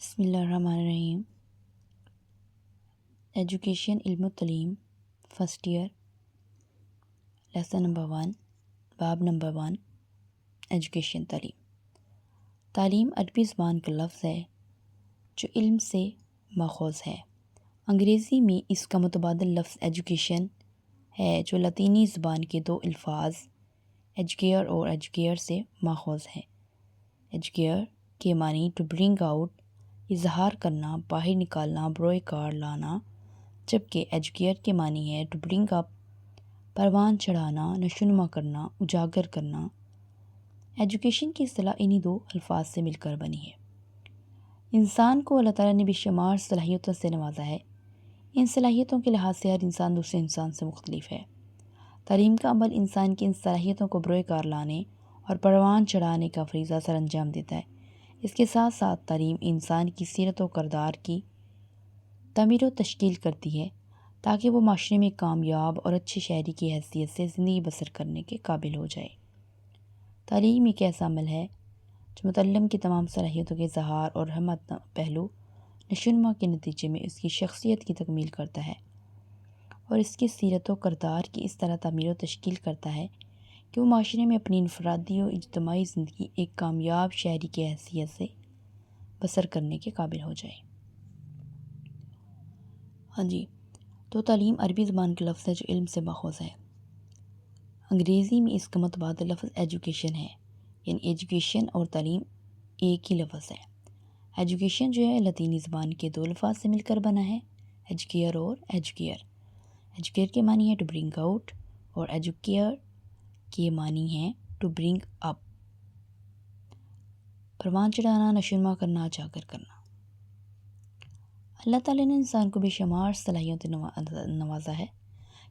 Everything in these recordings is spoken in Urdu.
بسم اللہ الرحمن الرحیم۔ ایجوکیشن علم و تعلیم فرسٹ ایئر لیسن نمبر 1 باب نمبر 1 ایجوکیشن تعلیم عربی زبان کا لفظ ہے جو علم سے ماخوذ ہے۔ انگریزی میں اس کا متبادل لفظ ایجوکیشن ہے جو لاطینی زبان کے دو الفاظ ایجوکیئر اور ایجوکیئر سے ماخوذ ہے۔ ایجوکیئر کے معنی ٹو برنگ آؤٹ، اظہار کرنا، باہر نکالنا، بروئے کار لانا، جبکہ ایجوکیئر کے معنی ہے ٹو برنگ اپ، پروان چڑھانا، نشوونما کرنا، اجاگر کرنا۔ ایجوکیشن کی اصطلاح انہی دو الفاظ سے مل کر بنی ہے۔ انسان کو اللہ تعالیٰ نے بے شمار صلاحیتوں سے نوازا ہے۔ ان صلاحیتوں کے لحاظ سے ہر انسان دوسرے انسان سے مختلف ہے۔ تعلیم کا عمل انسان کی ان صلاحیتوں کو بروئے کار لانے اور پروان چڑھانے کا فریضہ سر انجام دیتا ہے۔ اس کے ساتھ ساتھ تعلیم انسان کی سیرت و کردار کی تعمیر و تشکیل کرتی ہے تاکہ وہ معاشرے میں کامیاب اور اچھے شہری کی حیثیت سے زندگی بسر کرنے کے قابل ہو جائے۔ تعلیم ایک ایسا عمل ہے جو متعلم کی تمام صلاحیتوں کے اظہار اور ہم پہلو نشوونما کے نتیجے میں اس کی شخصیت کی تکمیل کرتا ہے اور اس کی سیرت و کردار کی اس طرح تعمیر و تشکیل کرتا ہے کہ وہ معاشرے میں اپنی انفرادی و اجتماعی زندگی ایک کامیاب شہری کی حیثیت سے بسر کرنے کے قابل ہو جائے۔ تو تعلیم عربی زبان کا لفظ ہے جو علم سے ماخوذ ہے۔ انگریزی میں اس کا متبادل لفظ ایجوکیشن ہے، یعنی ایجوکیشن اور تعلیم ایک ہی لفظ ہے۔ ایجوکیشن جو ہے لاطینی زبان کے دو الفاظ سے مل کر بنا ہے، ایجوکیئر اور ایجوکیئر۔ ایجوکیئر کے معنی ہے ٹو برنگ آؤٹ اور ایجوکیئر کے معنی ہے ٹو برنگ اپ، پروان چڑھانا، نشوونما کرنا، اجاگر کرنا۔ اللہ تعالیٰ نے انسان کو بے شمار صلاحیتیں نوازا ہے،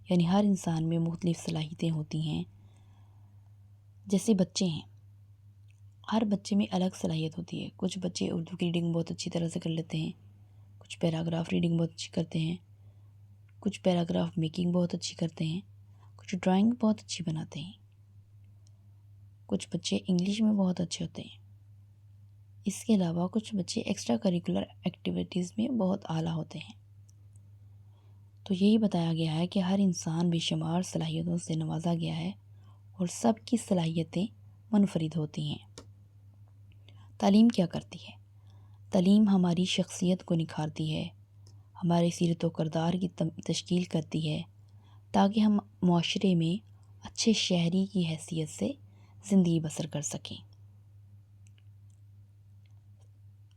یعنی ہر انسان میں مختلف صلاحیتیں ہوتی ہیں۔ جیسے بچے ہیں، ہر بچے میں الگ صلاحیت ہوتی ہے۔ کچھ بچے اردو کی ریڈنگ بہت اچھی طرح سے کر لیتے ہیں، کچھ پیراگراف ریڈنگ بہت اچھی کرتے ہیں، کچھ پیراگراف میکنگ بہت اچھی کرتے ہیں، کچھ ڈرائنگ بہت اچھی بناتے ہیں، کچھ بچے انگلش میں بہت اچھے ہوتے ہیں۔ اس کے علاوہ کچھ بچے ایکسٹرا کریکولر ایکٹیویٹیز میں بہت اعلیٰ ہوتے ہیں۔ تو یہی بتایا گیا ہے کہ ہر انسان بے شمار صلاحیتوں سے نوازا گیا ہے اور سب کی صلاحیتیں منفرد ہوتی ہیں۔ تعلیم کیا کرتی ہے؟ تعلیم ہماری شخصیت کو نکھارتی ہے، ہمارے سیرت و کردار کی تشکیل کرتی ہے تاکہ ہم معاشرے میں اچھے شہری کی حیثیت سے زندگی بسر کر سکیں۔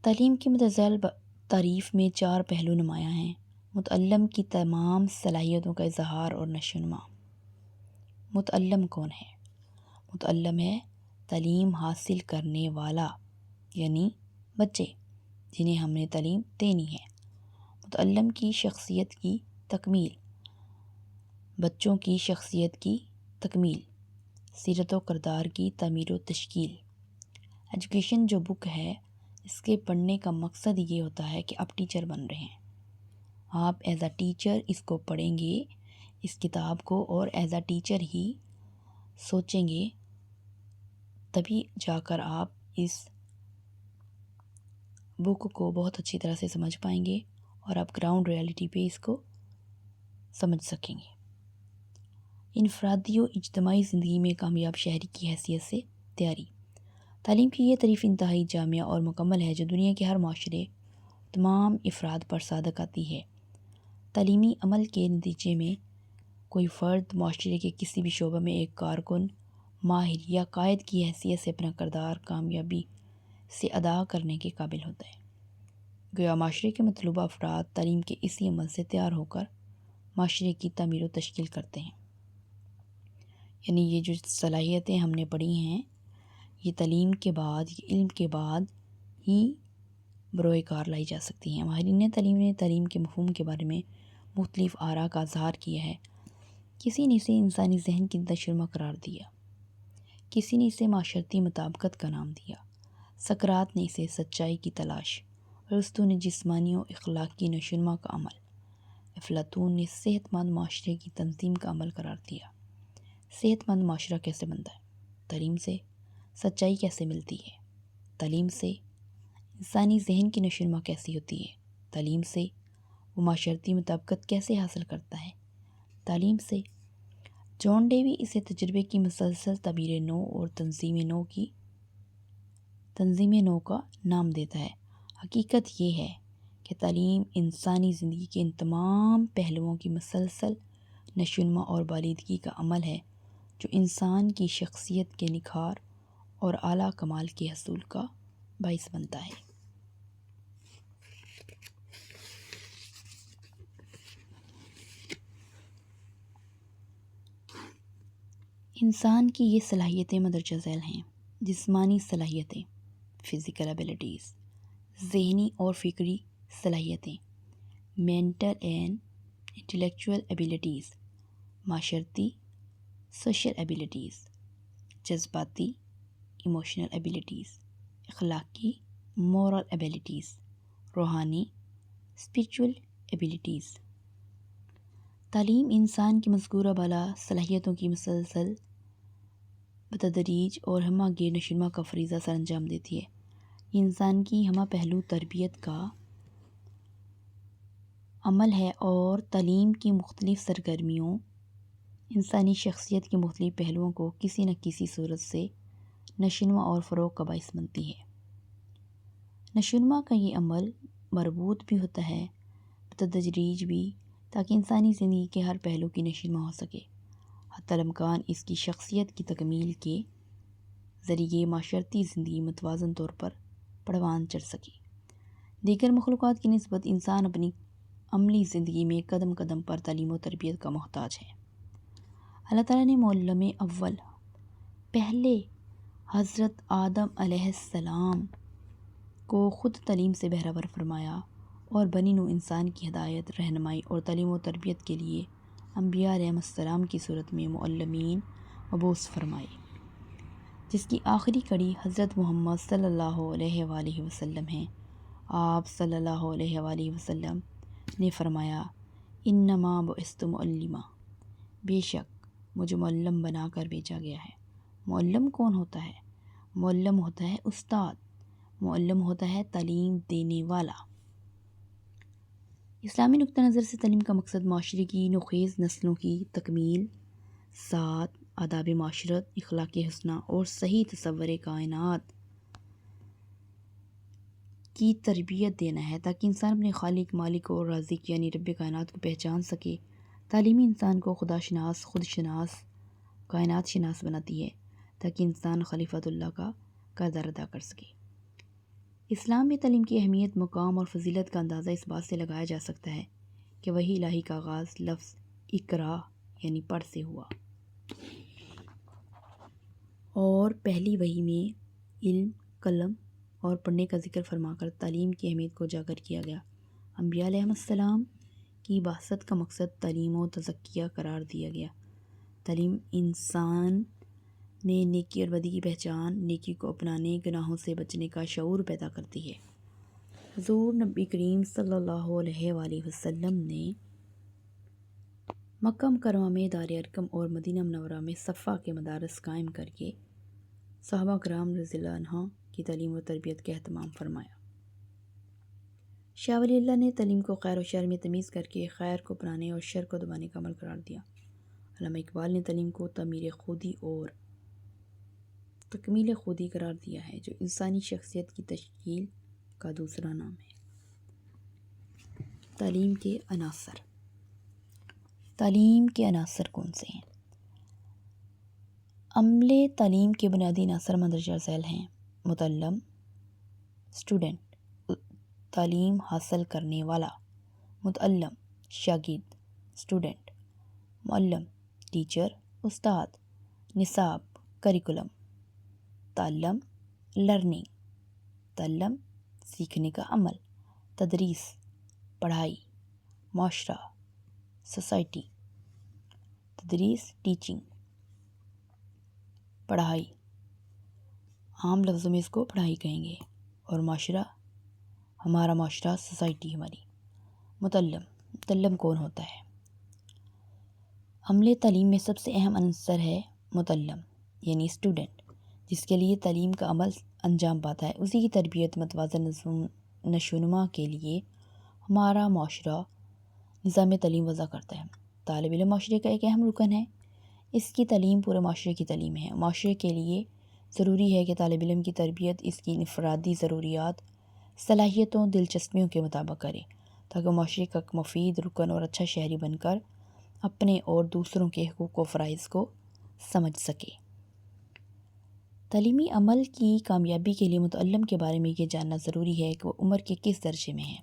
تعلیم کی متزلزل تعریف میں چار پہلو نمایاں ہیں: متعلم کی تمام صلاحیتوں کا اظہار اور نشوونما۔ متعلم کون ہے؟ متعلم ہے تعلیم حاصل کرنے والا، یعنی بچے جنہیں ہم نے تعلیم دینی ہے۔ متعلم کی شخصیت کی تکمیل، بچوں کی شخصیت کی تکمیل، سیرت و کردار کی تعمیر و تشکیل۔ ایجوکیشن جو بک ہے، اس کے پڑھنے کا مقصد یہ ہوتا ہے کہ آپ ٹیچر بن رہے ہیں۔ آپ ایز اے ٹیچر اس کو پڑھیں گے، اس کتاب کو، اور ایز اے ٹیچر ہی سوچیں گے، تبھی جا کر آپ اس بک کو بہت اچھی طرح سے سمجھ پائیں گے اور آپ گراؤنڈ ریالٹی پہ اس کو سمجھ سکیں گے۔ انفرادی و اجتماعی زندگی میں کامیاب شہری کی حیثیت سے تیاری۔ تعلیم کی یہ تعریف انتہائی جامع اور مکمل ہے جو دنیا کے ہر معاشرے تمام افراد پر صادق آتی ہے۔ تعلیمی عمل کے نتیجے میں کوئی فرد معاشرے کے کسی بھی شعبہ میں ایک کارکن، ماہر یا قائد کی حیثیت سے اپنا کردار کامیابی سے ادا کرنے کے قابل ہوتا ہے۔ گویا معاشرے کے مطلوبہ افراد تعلیم کے اسی عمل سے تیار ہو کر معاشرے کی تعمیر و تشکیل کرتے ہیں۔ یعنی یہ جو صلاحیتیں ہم نے پڑھی ہیں، یہ تعلیم کے بعد، یہ علم کے بعد ہی بروئے کار لائی جا سکتی ہیں۔ ماہرین تعلیم نے تعلیم کے مفہوم کے بارے میں مختلف آراء کا اظہار کیا ہے۔ کسی نے اسے انسانی ذہن کی نشوونما قرار دیا، کسی نے اسے معاشرتی مطابقت کا نام دیا، سقراط نے اسے سچائی کی تلاش، ارسطو نے جسمانی و اخلاقی نشوونما کا عمل، افلاطون نے صحت مند معاشرے کی تنظیم کا عمل قرار دیا۔ صحت مند معاشرہ کیسے بنتا ہے؟ تعلیم سے۔ سچائی کیسے ملتی ہے؟ تعلیم سے۔ انسانی ذہن کی نشوونما کیسی ہوتی ہے؟ تعلیم سے وہ معاشرتی مطابقت کیسے حاصل کرتا ہے؟ تعلیم سے جان ڈیوی اسے تجربے کی مسلسل تعبیر نو اور تنظیم نو کا نام دیتا ہے۔ حقیقت یہ ہے کہ تعلیم انسانی زندگی کے ان تمام پہلوؤں کی مسلسل نشوونما اور بالیدگی کا عمل ہے جو انسان کی شخصیت کے نکھار اور اعلیٰ کمال کے حصول کا باعث بنتا ہے۔ انسان کی یہ صلاحیتیں مندرجہ ذیل ہیں: جسمانی صلاحیتیں فزیکل ایبلٹیز، ذہنی اور فکری صلاحیتیں مینٹل اینڈ انٹلیکچول ایبلٹیز، معاشرتی سوشل ایبلٹیز، جذباتی ایموشنل ایبلٹیز، اخلاقی مورل ایبلٹیز، روحانی اسپریچول ایبلٹیز۔ تعلیم انسان کی مذکورہ بالا صلاحیتوں کی مسلسل بتدریج اور ہمہ گیر نشوونما کا فریضہ سر انجام دیتی ہے۔ یہ انسان کی ہمہ پہلو تربیت کا عمل ہے اور تعلیم کی مختلف سرگرمیوں انسانی شخصیت کے مختلف پہلوؤں کو کسی نہ کسی صورت سے نشوونما اور فروغ کا باعث بنتی ہے۔ نشوونما کا یہ عمل مربوط بھی ہوتا ہے بتدریج بھی، تاکہ انسانی زندگی کے ہر پہلو کی نشوونما ہو سکے، حتی الامکان اس کی شخصیت کی تکمیل کے ذریعے معاشرتی زندگی متوازن طور پر پروان چڑھ سکے۔ دیگر مخلوقات کی نسبت انسان اپنی عملی زندگی میں قدم قدم پر تعلیم و تربیت کا محتاج ہے۔ اللہ تعالیٰ نے معلم اول پہلے حضرت آدم علیہ السلام کو خود تعلیم سے بہرہ فرمایا اور بنی نوع انسان کی ہدایت، رہنمائی اور تعلیم و تربیت کے لیے انبیاء علیہ السلام کی صورت میں معلمین مبعوث فرمائے، جس کی آخری کڑی حضرت محمد صلی اللہ علیہ وآلہ وسلم ہیں۔ آپ صلی اللہ علیہ وآلہ وسلم نے فرمایا: انما بعثت معلما، بے شک مجھے معلم بنا کر بھیجا گیا ہے۔ معلم کون ہوتا ہے؟ معلم ہوتا ہے استاد، معلم ہوتا ہے تعلیم دینے والا۔ اسلامی نقطہ نظر سے تعلیم کا مقصد معاشرے کی نوخیز نسلوں کی تکمیل، ذات، آداب معاشرت، اخلاق حسنہ اور صحیح تصور کائنات کی تربیت دینا ہے، تاکہ انسان اپنے خالق، مالک اور رازق یعنی رب کائنات کو پہچان سکے۔ تعلیم انسان کو خدا شناس، خود شناس، کائنات شناس بناتی ہے، تاکہ انسان خلیفۃ اللہ کا کردار ادا کر سکے۔ اسلام میں تعلیم کی اہمیت، مقام اور فضیلت کا اندازہ اس بات سے لگایا جا سکتا ہے کہ وحی الہی کا آغاز لفظ اقرا یعنی پڑھ سے ہوا، اور پہلی وحی میں علم، قلم اور پڑھنے کا ذکر فرما کر تعلیم کی اہمیت کو اجاگر کیا گیا۔ انبیاء علیہ السلام کی بعثت کا مقصد تعلیم و تزکیہ قرار دیا گیا۔ تعلیم انسان میں نیکی اور بدی کی پہچان، نیکی کو اپنانے، گناہوں سے بچنے کا شعور پیدا کرتی ہے۔ حضور نبی کریم صلی اللہ علیہ وآلہ وسلم نے مکہ مکرمہ میں دار ارقم اور مدینہ منورہ میں صفا کے مدارس قائم کر کے صحابہ کرام رضی اللہ عنہ کی تعلیم و تربیت کا اہتمام فرمایا۔ شاہ ولی اللہ نے تعلیم کو خیر و شر میں تمیز کر کے خیر کو اپنانے اور شر کو دبانے کا عمل قرار دیا۔ علامہ اقبال نے تعلیم کو تعمیر خودی اور تکمیل خودی قرار دیا ہے، جو انسانی شخصیت کی تشکیل کا دوسرا نام ہے۔ تعلیم کے عناصر۔ تعلیم کے عناصر کون سے ہیں؟ عملے تعلیم کے بنیادی عناصر مندرجہ ذیل ہیں: متعلم اسٹوڈنٹ، تعلیم حاصل کرنے والا، متعلم شاگرد اسٹوڈنٹ، معلم ٹیچر استاد، نصاب کریکولم، تعلم لرننگ، تعلم سیکھنے کا عمل، تدریس پڑھائی، معاشرہ سوسائٹی، تدریس ٹیچنگ، پڑھائی عام لفظوں میں اس کو پڑھائی کہیں گے، اور معاشرہ ہمارا معاشرہ، سوسائٹی ہماری۔ متعلم کون ہوتا ہے؟ عملے تعلیم میں سب سے اہم عنصر ہے متعلم یعنی اسٹوڈنٹ، جس کے لیے تعلیم کا عمل انجام پاتا ہے، اسی کی تربیت متوازن نشوونما کے لیے ہمارا معاشرہ نظام تعلیم وضع کرتا ہے۔ طالب علم معاشرے کا ایک اہم رکن ہے، اس کی تعلیم پورے معاشرے کی تعلیم ہے۔ معاشرے کے لیے ضروری ہے کہ طالب علم کی تربیت اس کی انفرادی ضروریات، صلاحیتوں، دلچسپیوں کے مطابق کرے تاکہ معاشرے کا مفید رکن اور اچھا شہری بن کر اپنے اور دوسروں کے حقوق و فرائض کو سمجھ سکے۔ تعلیمی عمل کی کامیابی کے لیے متعلم کے بارے میں یہ جاننا ضروری ہے کہ وہ عمر کے کس درجے میں ہے،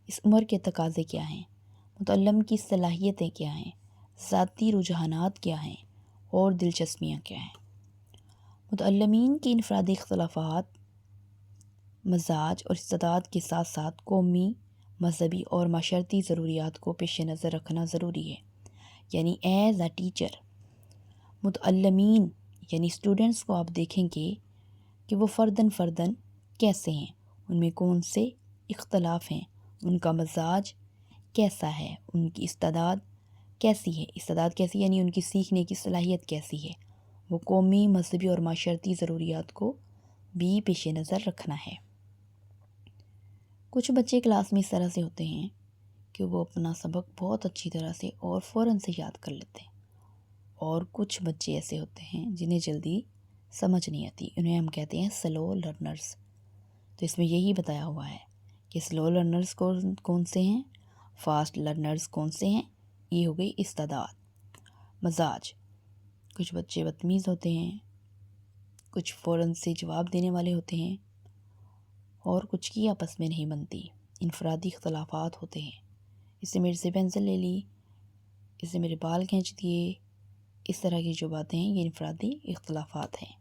اس عمر کے تقاضے کیا ہیں، متعلم کی صلاحیتیں کیا ہیں، ذاتی رجحانات کیا ہیں اور دلچسپیاں کیا ہیں۔ متعلمین کی انفرادی اختلافات، مزاج اور استعداد کے ساتھ ساتھ قومی، مذہبی اور معاشرتی ضروریات کو پیش نظر رکھنا ضروری ہے۔ یعنی ایز اے ٹیچر متعلمین یعنی اسٹوڈنٹس کو آپ دیکھیں گے کہ وہ فرداً کیسے ہیں، ان میں کون سے اختلاف ہیں، ان کا مزاج کیسا ہے، ان کی استعداد کیسی ہے، استعداد کیسی یعنی ان کی سیکھنے کی صلاحیت کیسی ہے۔ وہ قومی، مذہبی اور معاشرتی ضروریات کو بھی پیش نظر رکھنا ہے۔ کچھ بچے کلاس میں اس طرح سے ہوتے ہیں کہ وہ اپنا سبق بہت اچھی طرح سے اور فوراً سے یاد کر لیتے ہیں، اور کچھ بچے ایسے ہوتے ہیں جنہیں جلدی سمجھ نہیں آتی، انہیں ہم کہتے ہیں سلو لرنرز۔ تو اس میں یہی بتایا ہوا ہے کہ سلو لرنرز کون سے ہیں، فاسٹ لرنرز کون سے ہیں۔ یہ ہو گئی استعداد۔ مزاج، کچھ بچے بدتمیز ہوتے ہیں، کچھ فوراً سے جواب دینے والے ہوتے ہیں، اور کچھ کی آپس میں نہیں بنتی، انفرادی اختلافات ہوتے ہیں۔ اس سے میرے سے پینسل لے لی، اس سے میرے بال کھینچ دیے، اس طرح کی جو باتیں ہیں یہ انفرادی اختلافات ہیں۔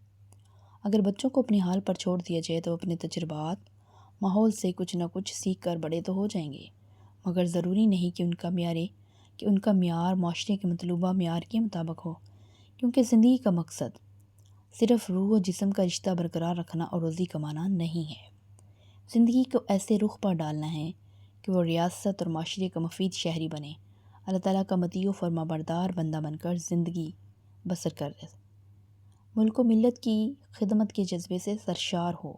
اگر بچوں کو اپنے حال پر چھوڑ دیا جائے تو اپنے تجربات، ماحول سے کچھ نہ کچھ سیکھ کر بڑے تو ہو جائیں گے، مگر ضروری نہیں کہ ان کا معیار معاشرے کے مطلوبہ معیار کے مطابق ہو، کیونکہ زندگی کا مقصد صرف روح و جسم کا رشتہ برقرار رکھنا اور روزی کمانا نہیں ہے۔ زندگی کو ایسے رخ پر ڈالنا ہے کہ وہ ریاست اور معاشرے کا مفید شہری بنے، اللہ تعالیٰ کا مطیع و فرما بردار بندہ بن کر زندگی بسر کرے، ملک و ملت کی خدمت کے جذبے سے سرشار ہو،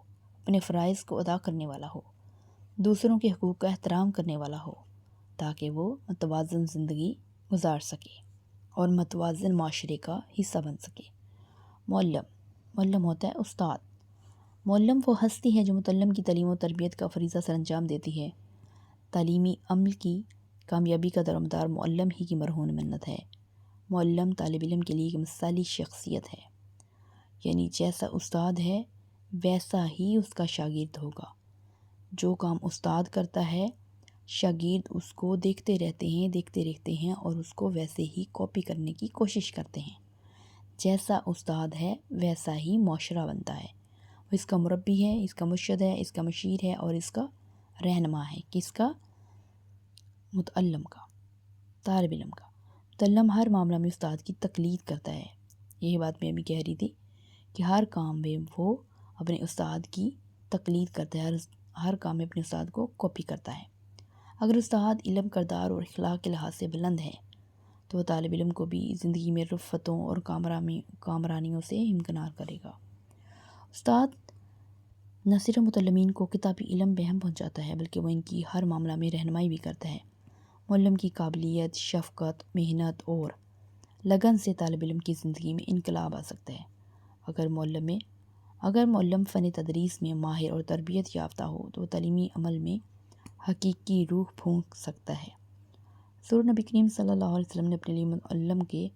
اپنے فرائض کو ادا کرنے والا ہو، دوسروں کے حقوق کا احترام کرنے والا ہو، تاکہ وہ متوازن زندگی گزار سکے اور متوازن معاشرے کا حصہ بن سکے۔ معلم ہوتا ہے استاد۔ معلم وہ ہستی ہے جو متعلم کی تعلیم و تربیت کا فریضہ سر انجام دیتی ہے۔ تعلیمی عمل کی کامیابی کا دارومدار معلم ہی کی مرہون منت ہے۔ معلم طالب علم کے لیے ایک مثالی شخصیت ہے، یعنی جیسا استاد ہے ویسا ہی اس کا شاگرد ہوگا۔ جو کام استاد کرتا ہے شاگرد اس کو دیکھتے رہتے ہیں اور اس کو ویسے ہی کاپی کرنے کی کوشش کرتے ہیں۔ جیسا استاد ہے ویسا ہی معاشرہ بنتا ہے۔ وہ اس کا مربی ہے، اس کا مرشد ہے، اس کا مشیر ہے اور اس کا رہنما ہے۔ کس کا؟ متعلم کا، طالب علم کا۔ متعلم ہر معاملہ میں استاد کی تقلید کرتا ہے۔ یہی بات میں ابھی کہہ رہی تھی کہ ہر کام میں وہ اپنے استاد کی تقلید کرتا ہے، ہر کام میں اپنے استاد کو کاپی کرتا ہے۔ اگر استاد علم، کردار اور اخلاق کے لحاظ سے بلند ہے تو وہ طالب علم کو بھی زندگی میں رفتوں اور کامرانیوں سے ہمکنار کرے گا۔ استاد نہ صرف متعلمین کو کتابی علم بہم پہنچاتا ہے بلکہ وہ ان کی ہر معاملہ میں رہنمائی بھی کرتا ہے۔ معلم کی قابلیت، شفقت، محنت اور لگن سے طالب علم کی زندگی میں انقلاب آ سکتا ہے۔ اگر معلم فن تدریس میں ماہر اور تربیت یافتہ ہو تو وہ تعلیمی عمل میں حقیقی روح پھونک سکتا ہے۔ حضور نبی کریم صلی اللہ علیہ وسلم نے اپنے لیے معلم کے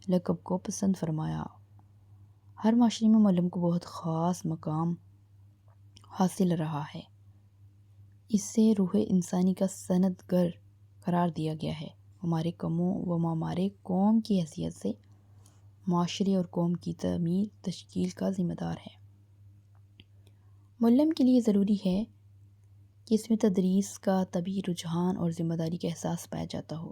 لقب کو پسند فرمایا۔ ہر معاشرے میں معلم کو بہت خاص مقام حاصل رہا ہے۔ اس سے روح انسانی کا سندگر قرار دیا گیا ہے۔ ہمارے قوم کی حیثیت سے معاشرے اور قوم کی تعمیر تشکیل کا ذمہ دار ہے۔ معلم کے لیے ضروری ہے کہ اس میں تدریس کا طبعی رجحان اور ذمہ داری کا احساس پایا جاتا ہو۔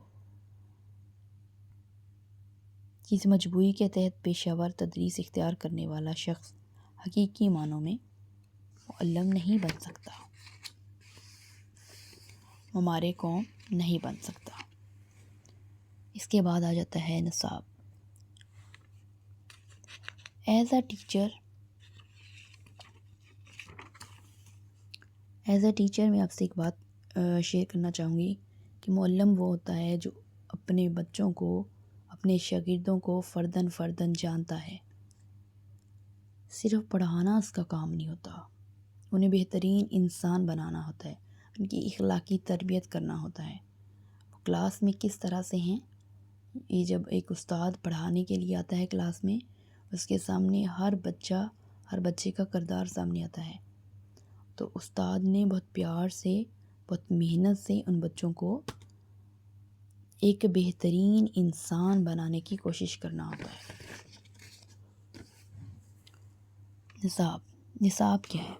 اس مجبوری کے تحت پیشہ ور تدریس اختیار کرنے والا شخص حقیقی معنوں میں معلم نہیں بن سکتا، ہمارے قوم نہیں بن سکتا۔ اس کے بعد آ جاتا ہے نصاب۔ As a teacher as a teacher میں آپ سے ایک بات شیئر کرنا چاہوں گی کہ معلم وہ ہوتا ہے جو اپنے بچوں کو، اپنے شاگردوں کو فرداً جانتا ہے. صرف پڑھانا اس کا کام نہیں ہوتا، انہیں بہترین انسان بنانا ہوتا ہے، ان کی اخلاقی تربیت کرنا ہوتا ہے. کلاس میں کس طرح سے ہیں، یہ جب ایک استاد پڑھانے کے لیے آتا ہے کلاس میں، اس کے سامنے ہر بچے کا کردار سامنے آتا ہے. تو استاد نے بہت پیار سے، بہت محنت سے ان بچوں کو ایک بہترین انسان بنانے کی کوشش کرنا ہوتا ہے. نصاب کیا ہے؟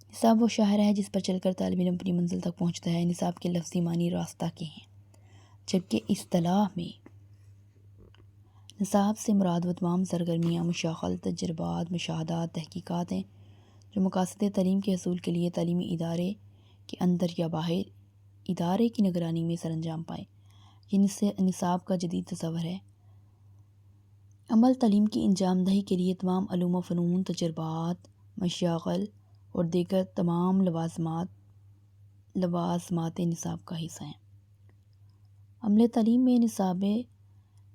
نصاب وہ شاہراہ ہے جس پر چل کر طالب علم اپنی منزل تک پہنچتا ہے. نصاب کے لفظی معنی راستہ کے ہیں، جبکہ اصطلاح میں نصاب سے مراد وہ تمام سرگرمیاں، مشاغل، تجربات، مشاہدات، تحقیقات ہیں جو مقاصد تعلیم کے حصول کے لیے تعلیمی ادارے کے اندر یا باہر ادارے کی نگرانی میں سر انجام پائے. یہ نصاب کا جدید تصور ہے. عمل تعلیم کی انجام دہی کے لیے تمام علوم و فنون، تجربات، مشاغل اور دیگر تمام لوازمات نصاب کا حصہ ہیں. عمل تعلیم میں نصاب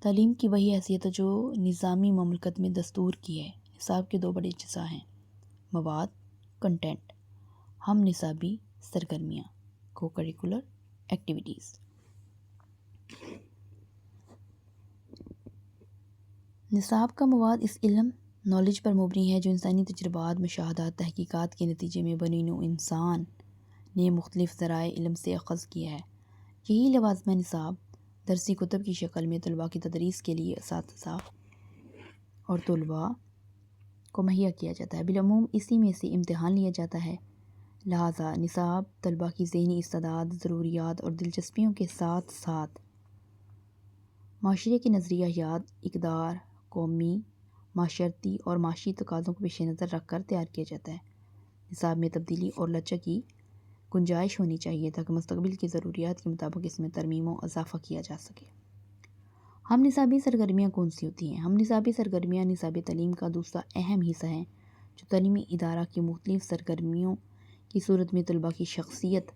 تعلیم کی وہی حیثیت ہے جو نظامی مملکت میں دستور کی ہے. نصاب کے دو بڑے اجزاء ہیں: مواد، کنٹینٹ، ہم نصابی سرگرمیاں، کو کریکولر ایکٹیویٹیز. نصاب کا مواد اس علم، نالج پر مبنی ہے جو انسانی تجربات، مشاہدات، تحقیقات کے نتیجے میں بنی نوع انسان نے مختلف ذرائع علم سے اخذ کیا ہے. یہی لوازمہ نصاب درسی کتب کی شکل میں طلباء کی تدریس کے لیے اساتذہ اور طلباء کو مہیا کیا جاتا ہے. بالعموم اسی میں سے امتحان لیا جاتا ہے. لہٰذا نصاب طلباء کی ذہنی استعداد، ضروریات اور دلچسپیوں کے ساتھ ساتھ معاشرے کے نظریات، اقدار، قومی، معاشرتی اور معاشی تقاضوں کو پیش نظر رکھ کر تیار کیا جاتا ہے. نصاب میں تبدیلی اور لچک کی گنجائش ہونی چاہیے تاکہ مستقبل کی ضروریات کے مطابق اس میں ترمیم و اضافہ کیا جا سکے. ہم نصابی سرگرمیاں کون سی ہوتی ہیں؟ ہم نصابی سرگرمیاں نصابی تعلیم کا دوسرا اہم حصہ ہیں جو تعلیمی ادارہ کی مختلف سرگرمیوں کی صورت میں طلباء کی شخصیت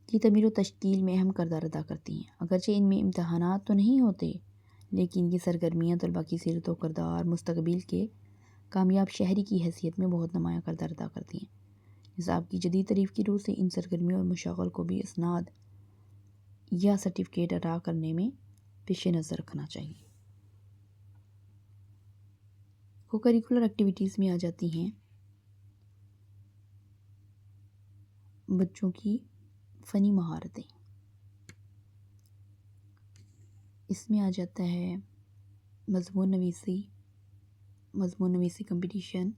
کی تعمیر و تشکیل میں اہم کردار ادا کرتی ہیں. اگرچہ ان میں امتحانات تو نہیں ہوتے، لیکن یہ سرگرمیاں طلباء کی سیرت و کردار، مستقبل کے کامیاب شہری کی حیثیت میں بہت نمایاں کردار ادا کرتی ہیں. نصاب کی جدید تعریف کی روح سے ان سرگرمیوں اور مشاغل کو بھی اسناد یا سرٹیفکیٹ ادا کرنے میں پیش نظر رکھنا چاہیے. کو کریکولر ایکٹیویٹیز میں آ جاتی ہیں بچوں کی فنی مہارتیں. اس میں آ جاتا ہے مضمون نویسی کمپٹیشن،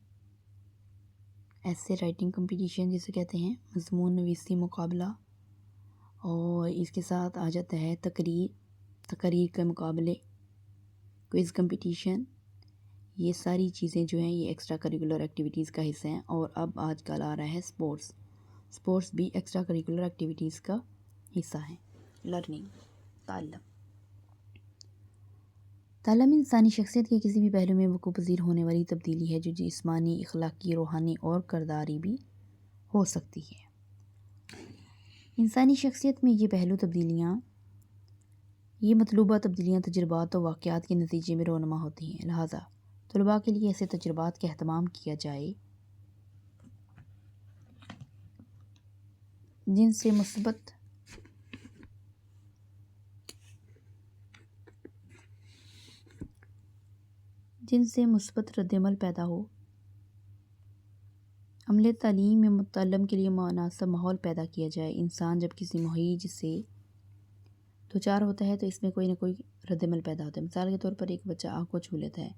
ایسے رائٹنگ کمپٹیشن جسے کہتے ہیں، مضمون نویسی مقابلہ، اور اس کے ساتھ آ جاتا ہے تقریر کے مقابلے، کوئز کمپٹیشن. یہ ساری چیزیں جو ہیں یہ ایکسٹرا کریکولر ایکٹیویٹیز کا حصہ ہیں. اور اب آج کل آ رہا ہے سپورٹس بھی ایکسٹرا کریکولر ایکٹیویٹیز کا حصہ ہیں. لرننگ، تعلیم انسانی شخصیت کے کسی بھی پہلو میں وقوع پذیر ہونے والی تبدیلی ہے جو جسمانی، اخلاقی، روحانی اور کرداری بھی ہو سکتی ہے. انسانی شخصیت میں یہ مطلوبہ تبدیلیاں تجربات و واقعات کے نتیجے میں رونما ہوتی ہیں. لہٰذا طلباء کے لیے ایسے تجربات کا اہتمام کیا جائے جن سے مثبت رد عمل پیدا ہو. عمل تعلیم میں متعلم کے لیے مناسب ماحول پیدا کیا جائے. انسان جب کسی مہیج سے دوچار ہوتا ہے تو اس میں کوئی نہ کوئی رد عمل پیدا ہوتا ہے. مثال کے طور پر ایک بچہ آگ کو چھو لیتا ہے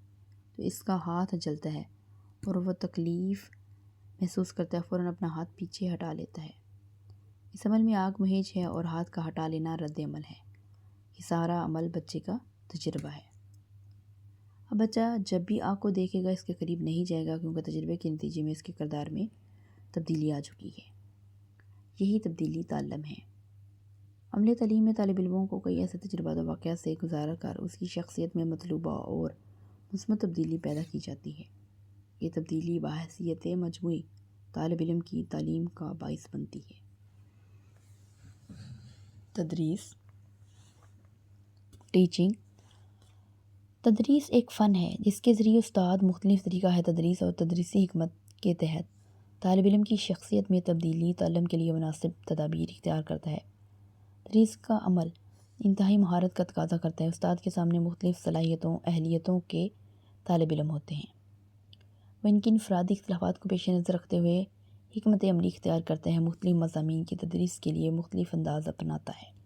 تو اس کا ہاتھ جلتا ہے اور وہ تکلیف محسوس کرتا ہے، فوراً اپنا ہاتھ پیچھے ہٹا لیتا ہے. اس عمل میں آگ مہیج ہے اور ہاتھ کا ہٹا لینا رد عمل ہے. یہ سارا عمل بچے کا تجربہ ہے. اب بچہ جب بھی آگ کو دیکھے گا اس کے قریب نہیں جائے گا کیونکہ تجربے کے نتیجے میں اس کے کردار میں تبدیلی آ چکی ہے. یہی تبدیلی تعلم ہے. عمل تعلیم میں طالب علموں کو کئی ایسے تجربات و واقعات سے گزار کر اس کی شخصیت میں مطلوبہ اور مثبت تبدیلی پیدا کی جاتی ہے. یہ تبدیلی بحیثیت مجموعی طالب علم کی تعلیم کا باعث بنتی ہے۔ تدریس، ٹیچنگ۔ تدریس ایک فن ہے جس کے ذریعے استاد مختلف طریقہ ہے تدریس اور تدریسی حکمت کے تحت طالب علم کی شخصیت میں تبدیلی تعلم کے لیے مناسب تدابیر اختیار کرتا ہے۔ تدریس کا عمل انتہائی مہارت کا تقاضا کرتا ہے۔ استاد کے سامنے مختلف صلاحیتوں، اہلیتوں کے طالب علم ہوتے ہیں۔ وہ ان کی انفرادی اختلافات کو پیش نظر رکھتے ہوئے حکمت عملی اختیار کرتے ہیں، مختلف مضامین کی تدریس کے لیے مختلف انداز اپناتا ہے،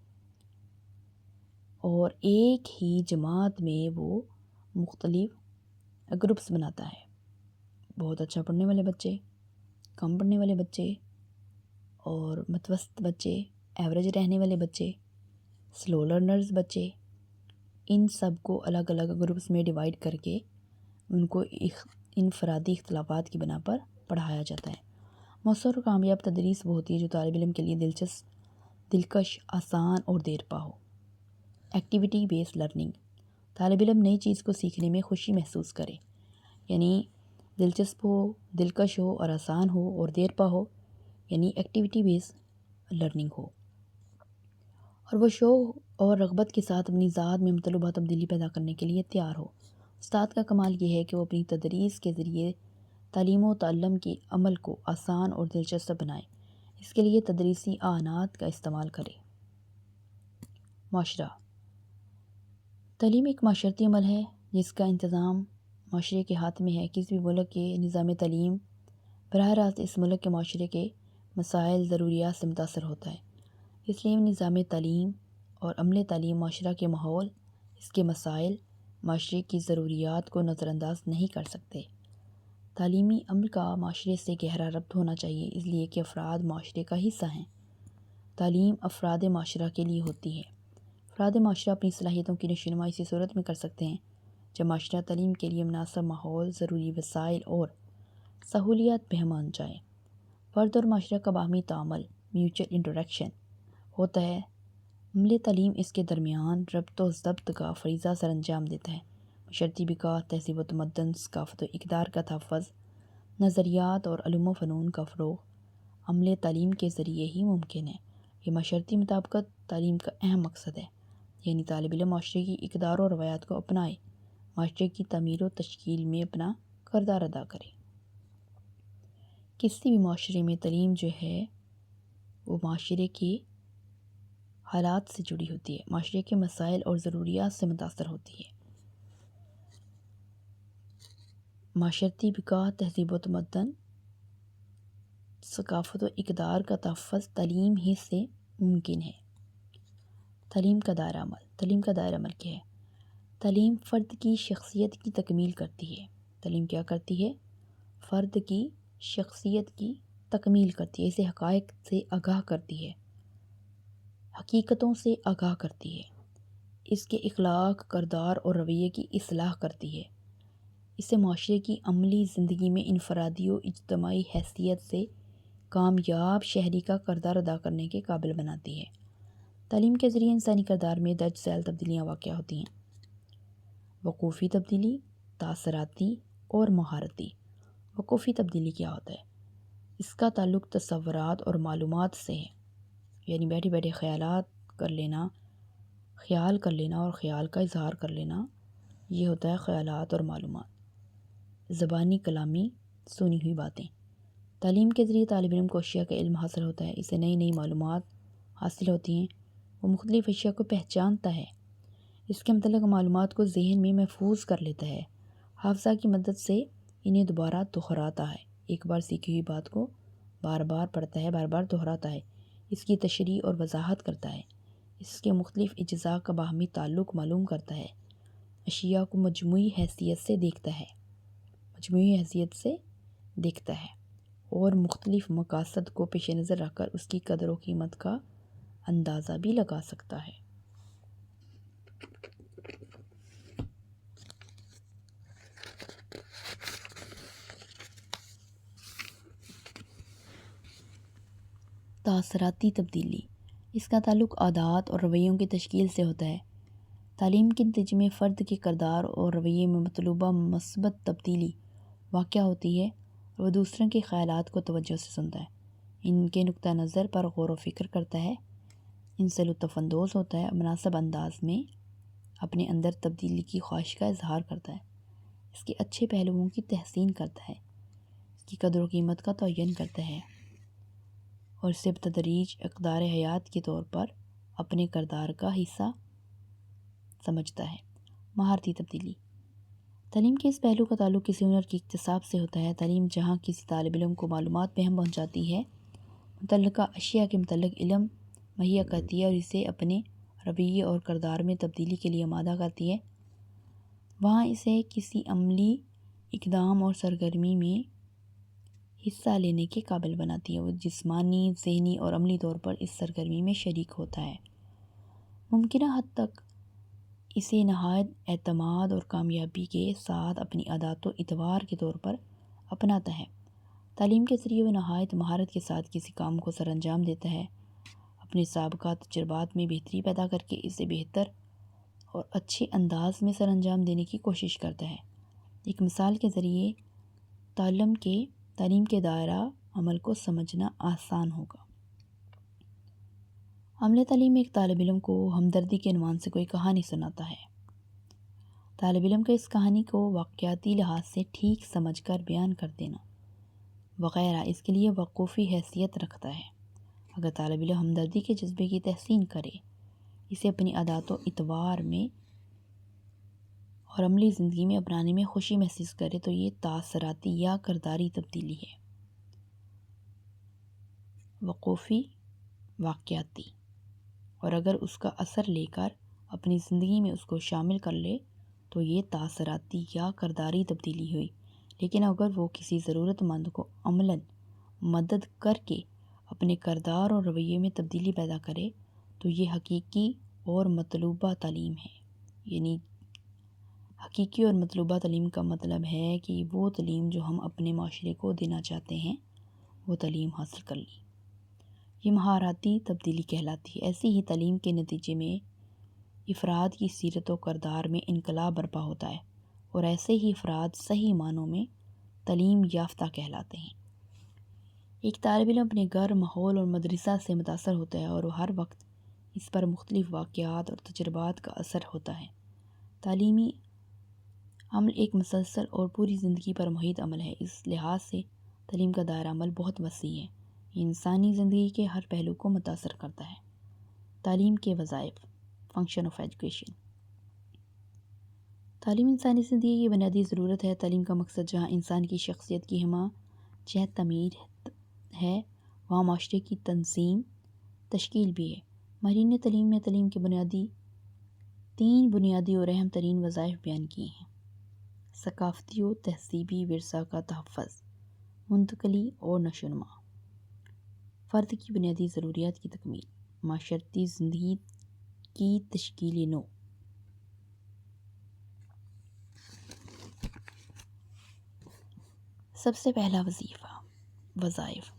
اور ایک ہی جماعت میں وہ مختلف گروپس بناتا ہے۔ بہت اچھا پڑھنے والے بچے، کم پڑھنے والے بچے اور متوسط بچے، ایوریج رہنے والے بچے، سلو لرنرز بچے، ان سب کو الگ الگ گروپس میں ڈیوائیڈ کر کے ان کو انفرادی اختلافات کی بنا پر پڑھایا جاتا ہے۔ مؤثر اور کامیاب تدریس وہ ہوتی ہے جو طالب علم کے لیے دلچسپ، دلکش، آسان اور دیر پا ہو۔ ایکٹیویٹی بیس لرننگ، طالب علم نئی چیز کو سیکھنے میں خوشی محسوس کرے، یعنی دلچسپ ہو، دلکش ہو اور آسان ہو، اور دیر پا ہو یعنی ایکٹیویٹی بیس لرننگ ہو، اور وہ شوق اور رغبت کے ساتھ اپنی ذات میں مطلوبہ تبدیلی پیدا کرنے کے لیے تیار ہو۔ استاد کا کمال یہ ہے کہ وہ اپنی تدریس کے ذریعے تعلیم و تعلم کے عمل کو آسان اور دلچسپ بنائے، اس کے لیے تدریسی اعانات کا استعمال کرے۔ معاشرہ، تعلیم ایک معاشرتی عمل ہے جس کا انتظام معاشرے کے ہاتھ میں ہے۔ کسی بھی ملک کے نظام تعلیم براہ راست اس ملک کے معاشرے کے مسائل، ضروریات سے متاثر ہوتا ہے، اس لیے نظام تعلیم اور عمل تعلیم معاشرہ کے ماحول، اس کے مسائل، معاشرے کی ضروریات کو نظر انداز نہیں کر سکتے۔ تعلیمی عمل کا معاشرے سے گہرا ربط ہونا چاہیے، اس لیے کہ افراد معاشرے کا حصہ ہیں۔ تعلیم افراد معاشرہ کے لیے ہوتی ہے۔ افراد معاشرہ اپنی صلاحیتوں کی نشوونما اسی صورت میں کر سکتے ہیں جب معاشرہ تعلیم کے لیے مناسب ماحول، ضروری وسائل اور سہولیات بہمان جائے۔ فرد اور معاشرہ کا باہمی تعامل، میوچل انٹریکشن ہوتا ہے۔ عمل تعلیم اس کے درمیان ربط و ضبط کا فریضہ سر انجام دیتا ہے۔ معاشرتی بقا، تہذیب و تمدن، ثقافت و اقدار کا تحفظ، نظریات اور علوم و فنون کا فروغ عمل تعلیم کے ذریعے ہی ممکن ہے۔ یہ معاشرتی مطابقت تعلیم کا اہم مقصد ہے، یعنی طالب علم معاشرے کی اقدار و روایات کو اپنائے، معاشرے کی تعمیر و تشکیل میں اپنا کردار ادا کرے۔ کسی بھی معاشرے میں تعلیم جو ہے وہ معاشرے کے حالات سے جڑی ہوتی ہے، معاشرے کے مسائل اور ضروریات سے متاثر ہوتی ہے۔ معاشرتی بقا، تہذیب و تمدن، ثقافت و اقدار کا تحفظ تعلیم ہی سے ممکن ہے۔ تعلیم کا دائرہ عمل، تعلیم کا دائرہ عمل کیا ہے؟ تعلیم فرد کی شخصیت کی تکمیل کرتی ہے۔ تعلیم کیا کرتی ہے؟ فرد کی شخصیت کی تکمیل کرتی ہے، اسے حقائق سے آگاہ کرتی ہے، حقیقتوں سے آگاہ کرتی ہے، اس کے اخلاق، کردار اور رویے کی اصلاح کرتی ہے، اسے معاشرے کی عملی زندگی میں انفرادی و اجتماعی حیثیت سے کامیاب شہری کا کردار ادا کرنے کے قابل بناتی ہے۔ تعلیم کے ذریعے انسانی کردار میں درج ذیل تبدیلیاں واقع ہوتی ہیں: وقوفی تبدیلی، تاثراتی اور مہارتی۔ وقوفی تبدیلی کیا ہوتا ہے؟ اس کا تعلق تصورات اور معلومات سے ہے، یعنی بیٹھے بیٹھے خیال کر لینا اور خیال کا اظہار کر لینا، یہ ہوتا ہے خیالات اور معلومات۔ زبانی، کلامی، سنی ہوئی باتیں۔ تعلیم کے ذریعے طالب علم کو اشیاء کا علم حاصل ہوتا ہے، اسے نئی نئی معلومات حاصل ہوتی ہیں، وہ مختلف اشیاء کو پہچانتا ہے، اس کے متعلق معلومات کو ذہن میں محفوظ کر لیتا ہے، حافظہ کی مدد سے انہیں دوبارہ دہراتا ہے، ایک بار سیکھی ہوئی بات کو بار بار پڑھتا ہے، بار بار دہراتا ہے، اس کی تشریح اور وضاحت کرتا ہے، اس کے مختلف اجزاء کا باہمی تعلق معلوم کرتا ہے، اشیاء کو مجموعی حیثیت سے دیکھتا ہے اور مختلف مقاصد کو پیش نظر رکھ کر اس کی قدر و قیمت کا اندازہ بھی لگا سکتا ہے۔ تاثراتی تبدیلی، اس کا تعلق عادات اور رویوں کی تشکیل سے ہوتا ہے۔ تعلیم کے نتیجے میں فرد کے کردار اور رویے میں مطلوبہ مثبت تبدیلی واقع ہوتی ہے، وہ دوسروں کے خیالات کو توجہ سے سنتا ہے، ان کے نقطہ نظر پر غور و فکر کرتا ہے، ان سے لطف اندوز ہوتا ہے، مناسب انداز میں اپنے اندر تبدیلی کی خواہش کا اظہار کرتا ہے، اس کے اچھے پہلوؤں کی تحسین کرتا ہے، اس کی قدر و قیمت کا تعین کرتا ہے اور اسے بتدریج اقدار حیات کے طور پر اپنے کردار کا حصہ سمجھتا ہے۔ مہارتی تبدیلی۔ تعلیم کے اس پہلو کا تعلق کسی ہنر کی اکتساب سے ہوتا ہے۔ تعلیم جہاں کسی طالب علم کو معلومات فہم پہنچاتی ہے، متعلقہ اشیاء کے متعلق علم مہیا کرتی ہے اور اسے اپنے رویے اور کردار میں تبدیلی کے لیے آمادہ کرتی ہے، وہاں اسے کسی عملی اقدام اور سرگرمی میں حصہ لینے کے قابل بناتی ہے۔ وہ جسمانی، ذہنی اور عملی طور پر اس سرگرمی میں شریک ہوتا ہے، ممکنہ حد تک اسے نہایت اعتماد اور کامیابی کے ساتھ اپنی عادات و اعتبار کے طور پر اپناتا ہے۔ تعلیم کے ذریعے وہ نہایت مہارت کے ساتھ کسی کام کو سر انجام دیتا ہے، اپنے سابقہ تجربات میں بہتری پیدا کر کے اسے بہتر اور اچھے انداز میں سر انجام دینے کی کوشش کرتا ہے۔ ایک مثال کے ذریعے تعلیم کے دائرہ عمل کو سمجھنا آسان ہوگا۔ عملہ تعلیم میں ایک طالب علم کو ہمدردی کے عنوان سے کوئی کہانی سناتا ہے۔ طالب علم کا اس کہانی کو واقعاتی لحاظ سے ٹھیک سمجھ کر بیان کر دینا وغیرہ اس کے لیے وقوفی حیثیت رکھتا ہے۔ اگر طالب علم ہمدردی کے جذبے کی تحسین کرے، اسے اپنی عادات و اعتبار میں اور عملی زندگی میں اپنانے میں خوشی محسوس کرے تو یہ تاثراتی یا کرداری تبدیلی ہے۔ وقوفی واقعاتی، اور اگر اس کا اثر لے کر اپنی زندگی میں اس کو شامل کر لے تو یہ تاثراتی یا کرداری تبدیلی ہوئی، لیکن اگر وہ کسی ضرورت مند کو عملاً مدد کر کے اپنے کردار اور رویے میں تبدیلی پیدا کرے تو یہ حقیقی اور مطلوبہ تعلیم ہے۔ یعنی حقیقی اور مطلوبہ تعلیم کا مطلب ہے کہ وہ تعلیم جو ہم اپنے معاشرے کو دینا چاہتے ہیں وہ تعلیم حاصل کر لی، یہ مہارتی تبدیلی کہلاتی ہے۔ ایسی ہی تعلیم کے نتیجے میں افراد کی سیرت و کردار میں انقلاب برپا ہوتا ہے اور ایسے ہی افراد صحیح معنوں میں تعلیم یافتہ کہلاتے ہیں۔ ایک طالب علم اپنے گھر، ماحول اور مدرسہ سے متاثر ہوتا ہے اور ہر وقت اس پر مختلف واقعات اور تجربات کا اثر ہوتا ہے۔ تعلیمی عمل ایک مسلسل اور پوری زندگی پر محیط عمل ہے۔ اس لحاظ سے تعلیم کا دائرہ عمل بہت وسیع ہے، یہ انسانی زندگی کے ہر پہلو کو متاثر کرتا ہے۔ تعلیم کے وظائف، فنکشن آف ایجوکیشن۔ تعلیم انسانی زندگی کی بنیادی ضرورت ہے۔ تعلیم کا مقصد جہاں انسان کی شخصیت کی ہمہ جہت تعمیر ہے، وہاں معاشرے کی تنظیم تشکیل بھی ہے۔ ماہرین تعلیم نے تعلیم کے تین بنیادی اور اہم ترین وظائف بیان کیے ہیں: ثقافتی و تہذیبی ورثہ کا تحفظ، منتقلی اور نشو و نما، فرد کی بنیادی ضروریات کی تکمیل، معاشرتی زندگی کی تشکیل نو۔ سب سے پہلا وظائف: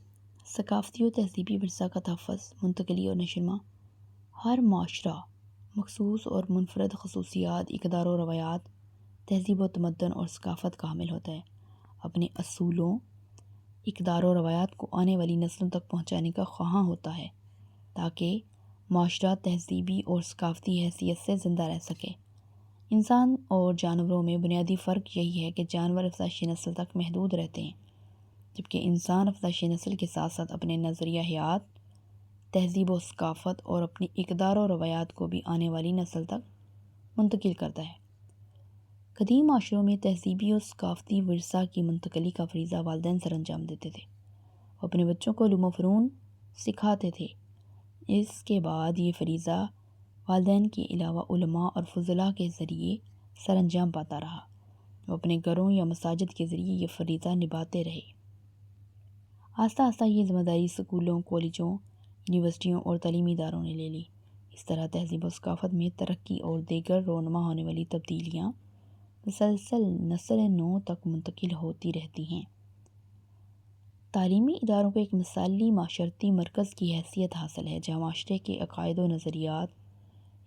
ثقافتی و تہذیبی ورثہ کا تحفظ، منتقلی اور نشو و نما۔ ہر معاشرہ مخصوص اور منفرد خصوصیات، اقدار و روایات، تہذیب و تمدن اور ثقافت کا حامل ہوتا ہے۔ اپنے اصولوں، اقدار و روایات کو آنے والی نسلوں تک پہنچانے کا خواہاں ہوتا ہے تاکہ معاشرہ تہذیبی اور ثقافتی حیثیت سے زندہ رہ سکے۔ انسان اور جانوروں میں بنیادی فرق یہی ہے کہ جانور افزائشی نسل تک محدود رہتے ہیں، جبکہ انسان افزائشی نسل کے ساتھ ساتھ اپنے نظریہ حیات، تہذیب و ثقافت اور اپنی اقدار و روایات کو بھی آنے والی نسل تک منتقل کرتا ہے۔ قدیم معاشروں میں تہذیبی اور ثقافتی ورثہ کی منتقلی کا فریضہ والدین سر انجام دیتے تھے، وہ اپنے بچوں کو علوم و فنون سکھاتے تھے۔ اس کے بعد یہ فریضہ والدین کے علاوہ علماء اور فضلاء کے ذریعے سر انجام پاتا رہا، وہ اپنے گھروں یا مساجد کے ذریعے یہ فریضہ نبھاتے رہے۔ آہستہ آہستہ یہ ذمہ داری اسکولوں، کالجوں، یونیورسٹیوں اور تعلیمی اداروں نے لے لی۔ اس طرح تہذیب و ثقافت میں ترقی اور دیگر رونما ہونے والی تبدیلیاں مسلسل نسل نو تک منتقل ہوتی رہتی ہیں۔ تعلیمی اداروں کو ایک مثالی معاشرتی مرکز کی حیثیت حاصل ہے جہاں معاشرے کے عقائد و نظریات،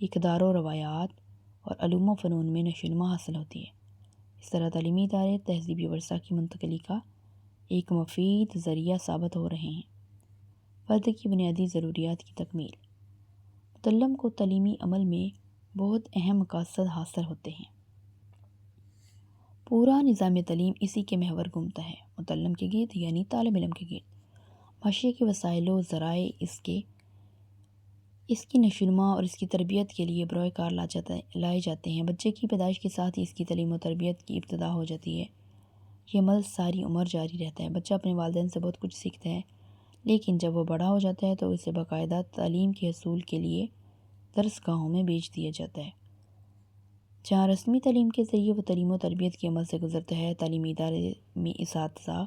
اقدار و روایات اور علوم و فنون میں نشو و نما حاصل ہوتی ہے۔ اس طرح تعلیمی ادارے تہذیبی ورثہ کی منتقلی کا ایک مفید ذریعہ ثابت ہو رہے ہیں۔ فرد کی بنیادی ضروریات کی تکمیل۔ متعلم کو تعلیمی عمل میں بہت اہم مقاصد حاصل ہوتے ہیں۔ پورا نظام تعلیم اسی کے محور گھومتا ہے، متعلم کے گرد یعنی طالب علم کے گرد۔ معاشرے کے وسائل و ذرائع اس کی نشوونما اور اس کی تربیت کے لیے بروئے کار لائے جاتے ہیں۔ بچے کی پیدائش کے ساتھ ہی اس کی تعلیم و تربیت کی ابتدا ہو جاتی ہے۔ یہ عمل ساری عمر جاری رہتا ہے۔ بچہ اپنے والدین سے بہت کچھ سیکھتا ہے، لیکن جب وہ بڑا ہو جاتا ہے تو اسے باقاعدہ تعلیم کے حصول کے لیے درس گاہوں میں بھیج دیا جاتا ہے، جہاں رسمی تعلیم کے ذریعے وہ تعلیم و تربیت کے عمل سے گزرتا ہے۔ تعلیمی ادارے میں اساتذہ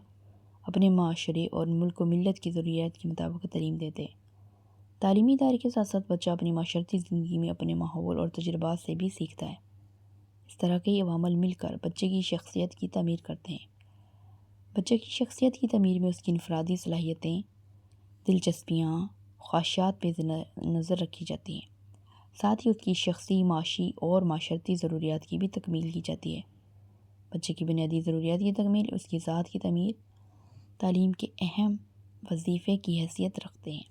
اپنے معاشرے اور ملک و ملت کی ضروریات کے مطابق تعلیم دیتے ہیں۔ تعلیمی ادارے کے ساتھ ساتھ بچہ اپنی معاشرتی زندگی میں اپنے ماحول اور تجربات سے بھی سیکھتا ہے۔ اس طرح کے عوامل مل کر بچے کی شخصیت کی تعمیر کرتے ہیں۔ بچے کی شخصیت کی تعمیر میں اس کی انفرادی صلاحیتیں، دلچسپیاں، خواہشات پہ نظر رکھی جاتی ہیں، ساتھ ہی اس کی شخصی، معاشی اور معاشرتی ضروریات کی بھی تکمیل کی جاتی ہے۔ بچے کی بنیادی ضروریات کی تکمیل، اس کی ذات کی تعمیر تعلیم کے اہم وظیفے کی حیثیت رکھتے ہیں۔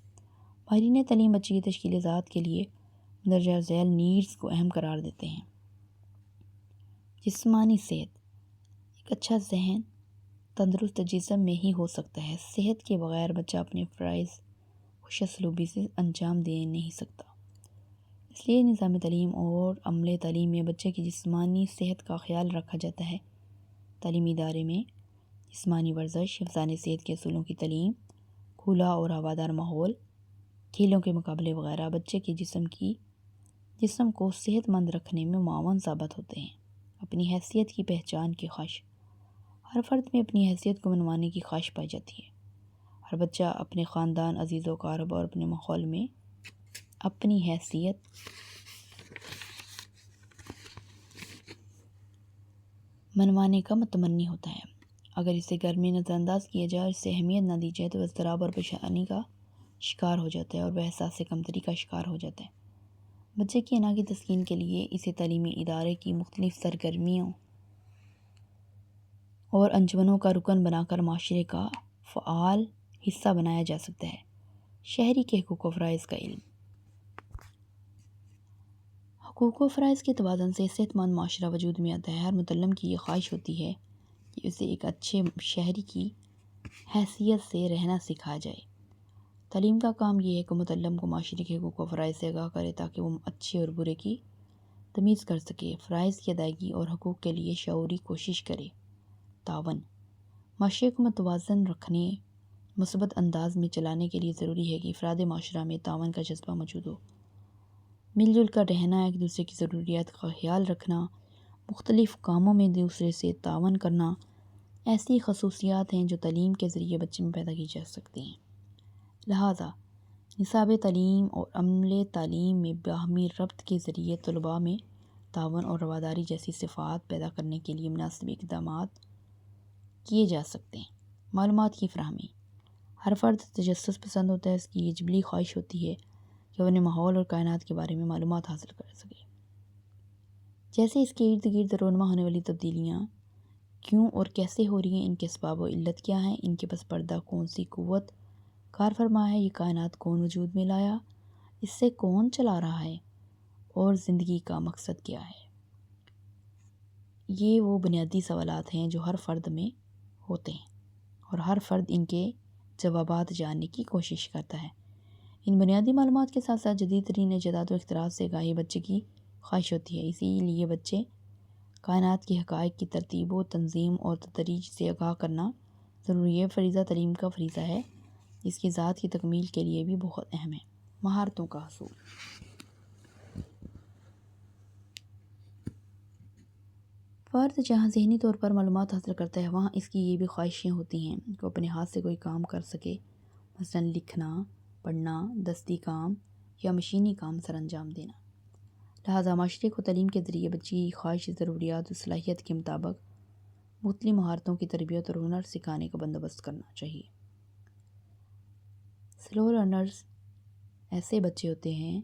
ماہرین تعلیم بچے کی تشکیل ذات کے لیے مندرجہ ذیل نیڈز کو اہم قرار دیتے ہیں۔ جسمانی صحت۔ ایک اچھا ذہن تندرست جسم میں ہی ہو سکتا ہے۔ صحت کے بغیر بچہ اپنے فرائض خوش اسلوبی سے انجام دے نہیں سکتا۔ اس لیے نظام تعلیم اور عملے تعلیم میں بچے کی جسمانی صحت کا خیال رکھا جاتا ہے۔ تعلیمی ادارے میں جسمانی ورزش، حفظان صحت کے اصولوں کی تعلیم، کھلا اور ہوادار ماحول، کھیلوں کے مقابلے وغیرہ بچے کے جسم کو صحت مند رکھنے میں معاون ثابت ہوتے ہیں۔ اپنی حیثیت کی پہچان کی خواہش۔ ہر فرد میں اپنی حیثیت کو منوانے کی خواہش پائی جاتی ہے۔ ہر بچہ اپنے خاندان، عزیز و اقارب اور اپنے ماحول میں اپنی حیثیت منوانے کا متمنی ہوتا ہے۔ اگر اسے گھر میں نظر انداز کیا جائے اور اسے اہمیت نہ دی جائے تو وہ اضطراب اور پریشانی کا شکار ہو جاتا ہے اور وہ احساس کمتری کا شکار ہو جاتا ہے۔ بچے کی انا کی تسکین کے لیے اسے تعلیمی ادارے کی مختلف سرگرمیوں اور انجمنوں کا رکن بنا کر معاشرے کا فعال حصہ بنایا جا سکتا ہے۔ شہری کے حقوق و فرائض کا علم۔ حقوق و فرائض کے توازن سے صحت مند معاشرہ وجود میں آتا ہے۔ ہر متعلم کی یہ خواہش ہوتی ہے کہ اسے ایک اچھے شہری کی حیثیت سے رہنا سکھایا جائے۔ تعلیم کا کام یہ ہے کہ متعلم کو معاشرے کے حقوق و فرائض سے آگاہ کرے تاکہ وہ اچھے اور برے کی تمیز کر سکے، فرائض کی ادائیگی اور حقوق کے لیے شعوری کوشش کرے۔ تعاون۔ معاشرے کو متوازن رکھنے، مثبت انداز میں چلانے کے لیے ضروری ہے کہ افراد معاشرہ میں تعاون کا جذبہ موجود ہو۔ مل جل کر رہنا، ایک دوسرے کی ضروریات کا خیال رکھنا، مختلف کاموں میں دوسرے سے تعاون کرنا، ایسی خصوصیات ہیں جو تعلیم کے ذریعے بچے میں پیدا کی جا سکتی ہیں۔ لہٰذا نصاب تعلیم اور عملے تعلیم میں باہمی ربط کے ذریعے طلباء میں تعاون اور رواداری جیسی صفات پیدا کرنے کے لیے مناسب اقدامات کیے جا سکتے ہیں۔ معلومات کی فراہمی۔ ہر فرد تجسس پسند ہوتا ہے۔ اس کی یہ جبلی خواہش ہوتی ہے کہ وہ اپنے ماحول اور کائنات کے بارے میں معلومات حاصل کر سکے۔ جیسے اس کے ارد گرد رونما ہونے والی تبدیلیاں کیوں اور کیسے ہو رہی ہیں، ان کے اسباب و علت کیا ہیں، ان کے پس پردہ کون سی قوت کار فرما ہے، یہ کائنات کون وجود میں لایا، اس سے کون چلا رہا ہے، اور زندگی کا مقصد کیا ہے۔ یہ وہ بنیادی سوالات ہیں جو ہر فرد میں ہوتے ہیں اور ہر فرد ان کے جوابات جاننے کی کوشش کرتا ہے۔ ان بنیادی معلومات کے ساتھ ساتھ جدید ترین ایجادات و اختراعات سے آگاہی بچے کی خواہش ہوتی ہے۔ اسی لیے بچے کائنات کے حقائق کی ترتیب و تنظیم اور تدریج سے آگاہ کرنا ضروری ہے۔ فریضہ تعلیم کا فریضہ ہے، اس کی ذات کی تکمیل کے لیے بھی بہت اہم ہے۔ مہارتوں کا حصول۔ فرد جہاں ذہنی طور پر معلومات حاصل کرتا ہے وہاں اس کی یہ بھی خواہشیں ہوتی ہیں کہ وہ اپنے ہاتھ سے کوئی کام کر سکے، مثلاً لکھنا، پڑھنا، دستی کام یا مشینی کام سر انجام دینا۔ لہٰذا معاشرے کو تعلیم کے ذریعے بچی کی خواہش، ضروریات و صلاحیت کے مطابق مختلف مہارتوں کی تربیت اور ہنر سکھانے کا بندوبست کرنا چاہیے۔ سلو لرنرز ایسے بچے ہوتے ہیں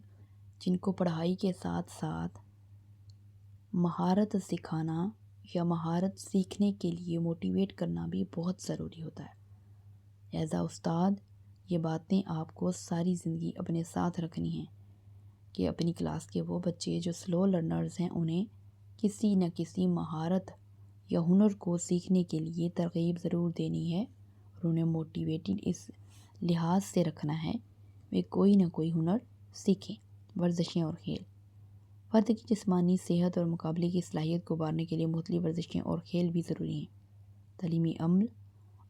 جن کو پڑھائی کے ساتھ ساتھ مہارت سکھانا یا مہارت سیکھنے کے لیے موٹیویٹ کرنا بھی بہت ضروری ہوتا ہے۔ ایز اے استاد یہ باتیں آپ کو ساری زندگی اپنے ساتھ رکھنی ہیں کہ اپنی کلاس کے وہ بچے جو سلو لرنرز ہیں انہیں کسی نہ کسی مہارت یا ہنر کو سیکھنے کے لیے ترغیب ضرور دینی ہے اور انہیں موٹیویٹڈ اس لحاظ سے رکھنا ہے وہ کوئی نہ کوئی ہنر سیکھیں۔ ورزشیں اور کھیل فرد کی جسمانی صحت اور مقابلے کی صلاحیت کو ابھارنے کے لیے مختلف ورزشیں اور کھیل بھی ضروری ہیں۔ تعلیمی عمل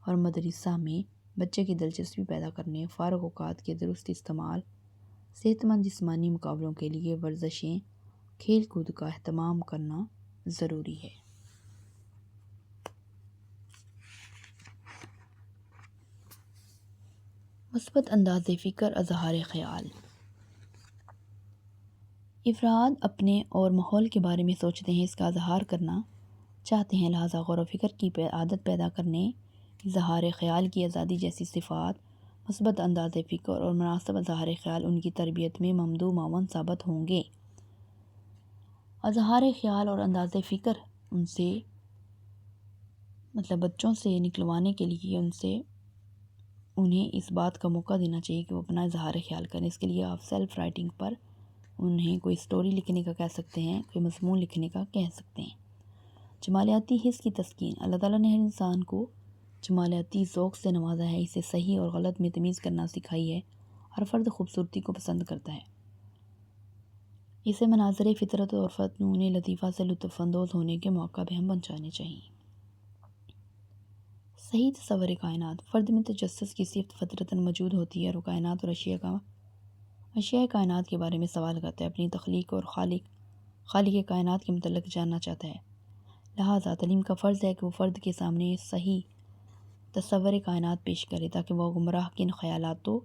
اور مدرسہ میں بچے کی دلچسپی پیدا کرنے، فارغ اوقات کے درست استعمال، صحت مند جسمانی مقابلوں کے لیے ورزشیں، کھیل کود کا اہتمام کرنا ضروری ہے۔ مثبت انداز فکر، اظہار خیال۔ افراد اپنے اور ماحول کے بارے میں سوچتے ہیں، اس کا اظہار کرنا چاہتے ہیں، لہٰذا غور و فکر کی عادت پیدا کرنے، اظہار خیال کی آزادی جیسی صفات مثبت انداز فکر اور مناسب اظہار خیال ان کی تربیت میں ممدو معاون ثابت ہوں گے۔ اظہار خیال اور انداز فکر ان سے بچوں سے نکلوانے کے لیے انہیں اس بات کا موقع دینا چاہیے کہ وہ اپنا اظہار خیال کریں۔ اس کے لیے آپ سیلف رائٹنگ پر انہیں کوئی سٹوری لکھنے کا کہہ سکتے ہیں، کوئی مضمون لکھنے کا کہہ سکتے ہیں۔ جمالیاتی حس کی تسکین۔ اللہ تعالیٰ نے ہر انسان کو جمالیاتی ذوق سے نوازا ہے، اسے صحیح اور غلط میں تمیز کرنا سکھائی ہے۔ ہر فرد خوبصورتی کو پسند کرتا ہے، اسے مناظر فطرت اور فنون لطیفہ سے لطف اندوز ہونے کے موقع بھی ہم پہنچانے چاہیے۔ صحیح تصور کائنات۔ فرد میں تجسس کی صفت فطرتاً موجود ہوتی ہے اور وہ کائنات اور اشیاء کائنات کے بارے میں سوال کرتا ہے، اپنی تخلیق اور خالق کائنات کے متعلق جاننا چاہتا ہے۔ لہٰذا تعلیم کا فرض ہے کہ وہ فرد کے سامنے صحیح تصور کائنات پیش کرے تاکہ وہ گمراہ کن خیالات و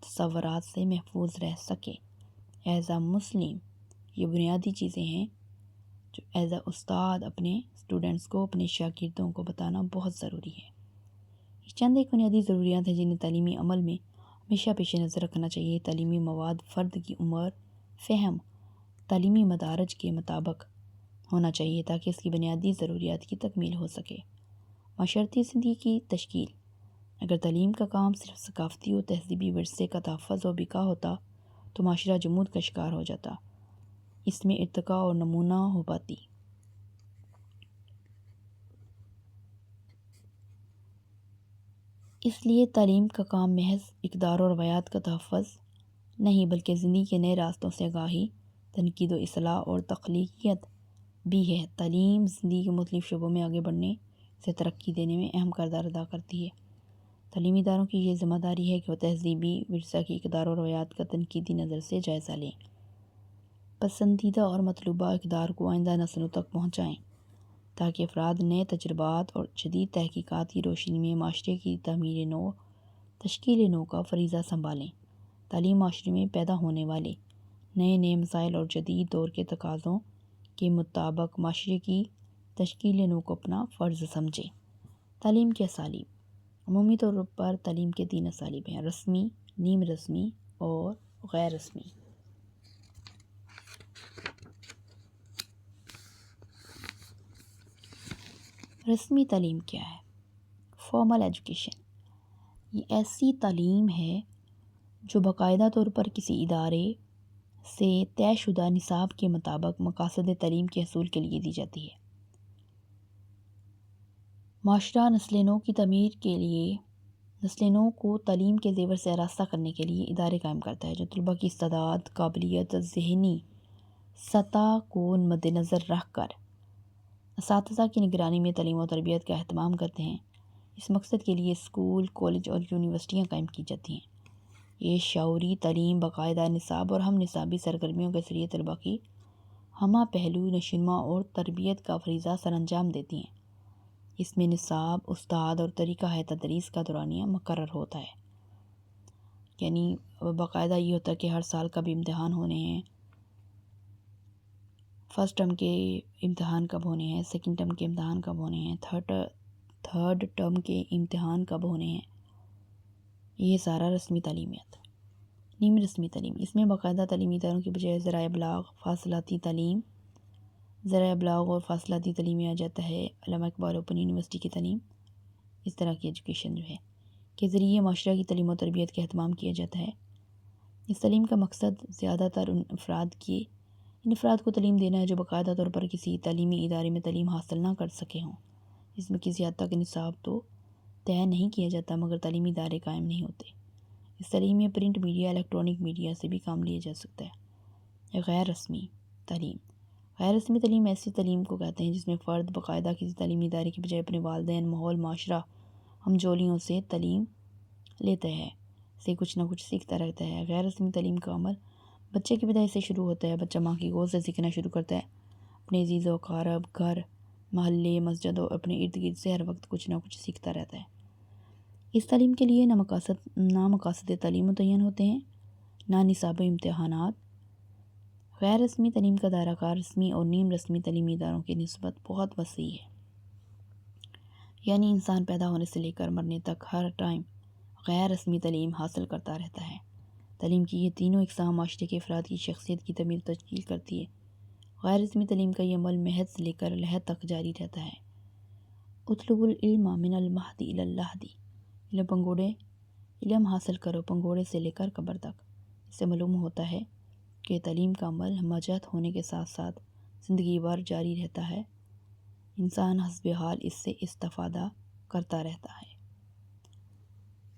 تصورات سے محفوظ رہ سکے۔ ایز اے مسلم یہ بنیادی چیزیں ہیں جو ایز اے استاد اپنے اسٹوڈنٹس کو، اپنے شاگردوں کو بتانا بہت ضروری ہے۔ یہ چند ایک بنیادی ضروریات ہیں جنہیں تعلیمی عمل میں ہمیشہ پیش نظر رکھنا چاہیے۔ تعلیمی مواد فرد کی عمر، فہم، تعلیمی مدارج کے مطابق ہونا چاہیے تاکہ اس کی بنیادی ضروریات کی تکمیل ہو سکے۔ معاشرتی زندگی کی تشکیل۔ اگر تعلیم کا کام صرف ثقافتی و تہذیبی ورثے کا تحفظ و بقا ہوتا تو معاشرہ جمود کا شکار ہو جاتا، اس میں ارتقاء اور نمونہ ہو پاتی۔ اس لیے تعلیم کا کام محض اقدار و روایات کا تحفظ نہیں بلکہ زندگی کے نئے راستوں سے آگاہی، تنقید و اصلاح اور تخلیقیت بھی ہے۔ تعلیم زندگی کے مختلف شعبوں میں آگے بڑھنے سے ترقی دینے میں اہم کردار ادا کرتی ہے۔ تعلیمی اداروں کی یہ ذمہ داری ہے کہ وہ تہذیبی ورثہ کی اقدار و روایات کا تنقیدی نظر سے جائزہ لیں، پسندیدہ اور مطلوبہ اقدار کو آئندہ نسلوں تک پہنچائیں تاکہ افراد نئے تجربات اور جدید تحقیقات کی روشنی میں معاشرے کی تعمیر نو، تشکیل نو کا فریضہ سنبھالیں۔ تعلیم معاشرے میں پیدا ہونے والے نئے مسائل اور جدید دور کے تقاضوں کے مطابق معاشرے کی تشکیل نو کو اپنا فرض سمجھیں۔ تعلیم کے اسالیب۔ عمومی طور پر تعلیم کے 3 اسالیب ہیں: رسمی، نیم رسمی اور غیر رسمی۔ رسمی تعلیم کیا ہے؟ فارمل ایجوکیشن یہ ایسی تعلیم ہے جو باقاعدہ طور پر کسی ادارے سے طے شدہ نصاب کے مطابق مقاصد تعلیم کے حصول کے لیے دی جاتی ہے۔ معاشرہ نسل نو کی تعمیر کے لیے نسل نو کو تعلیم کے زیور سے آراستہ کرنے کے لیے ادارے قائم کرتا ہے جو طلباء کی استعداد، قابلیت، ذہنی سطح کو مد نظر رکھ کر اساتذہ کی نگرانی میں تعلیم و تربیت کا اہتمام کرتے ہیں۔ اس مقصد کے لیے اسکول، کالج اور یونیورسٹیاں قائم کی جاتی ہیں۔ یہ شعوری تعلیم باقاعدہ نصاب اور ہم نصابی سرگرمیوں کے ذریعے طلباء کی ہمہ پہلو نشوونما اور تربیت کا فریضہ سر انجام دیتی ہیں۔ اس میں نصاب، استاد اور طریقہ تدریس کا دورانیہ مقرر ہوتا ہے۔ یعنی باقاعدہ یہ ہوتا ہے کہ ہر سال کا بھی امتحان ہونے ہیں، فرسٹ ٹرم کے امتحان کب ہونے ہیں، سیکنڈ ٹرم کے امتحان کب ہونے ہیں، تھرڈ ٹرم کے امتحان کب ہونے ہیں، یہ سارا رسمی تعلیمیات۔ نیم رسمی تعلیم، اس میں باقاعدہ تعلیمی اداروں کی بجائے ذرائع ابلاغ، فاصلاتی تعلیم، ذرائع ابلاغ اور فاصلاتی تعلیم میں آ جاتا ہے علامہ اقبال اوپن یونیورسٹی کی تعلیم، اس طرح کی ایجوکیشن جو ہے کے ذریعے معاشرہ کی تعلیم و تربیت کا اہتمام کیا جاتا ہے۔ اس تعلیم کا مقصد زیادہ تر ان افراد کو تعلیم دینا ہے جو باقاعدہ طور پر کسی تعلیمی ادارے میں تعلیم حاصل نہ کر سکے ہوں۔ اس میں کسی حد تک نصاب تو طے نہیں کیا جاتا مگر تعلیمی ادارے قائم نہیں ہوتے۔ اس تعلیم میں پرنٹ میڈیا، الیکٹرانک میڈیا سے بھی کام لیا جا سکتا ہے۔ غیر رسمی تعلیم۔ غیر رسمی تعلیم ایسی تعلیم کو کہتے ہیں جس میں فرد باقاعدہ کسی تعلیمی ادارے کی بجائے اپنے والدین، ماحول، معاشرہ، ہمجولیوں سے تعلیم لیتا ہے، سے کچھ نہ کچھ سیکھتا رہتا ہے۔ غیر رسمی تعلیم کا عمل بچے کی پیدائش سے شروع ہوتا ہے۔ بچہ ماں کی گود سے سیکھنا شروع کرتا ہے، اپنے عزیز و اقارب، گھر، محلے، مسجد اور اپنے ارد گرد سے ہر وقت کچھ نہ کچھ سیکھتا رہتا ہے۔ اس تعلیم کے لیے نہ مقاصد تعلیم متعین ہوتے ہیں، نہ نصاب و امتحانات۔ غیر رسمی تعلیم کا دائرہ کار رسمی اور نیم رسمی تعلیمی اداروں کی نسبت بہت وسیع ہے، یعنی انسان پیدا ہونے سے لے کر مرنے تک ہر ٹائم غیر رسمی تعلیم حاصل کرتا رہتا ہے۔ تعلیم کی یہ تینوں اقسام معاشرے کے افراد کی شخصیت کی تعمیر تشکیل کرتی ہے۔ غیر رسمی تعلیم کا یہ عمل مہد سے لے کر لحد تک جاری رہتا ہے۔ اطلب العلم من المہد الی اللحد، علم حاصل کرو پنگوڑے سے لے کر قبر تک۔ اس سے معلوم ہوتا ہے کہ تعلیم کا عمل مجہد ہونے کے ساتھ ساتھ زندگی بھر جاری رہتا ہے، انسان حسب حال اس سے استفادہ کرتا رہتا ہے۔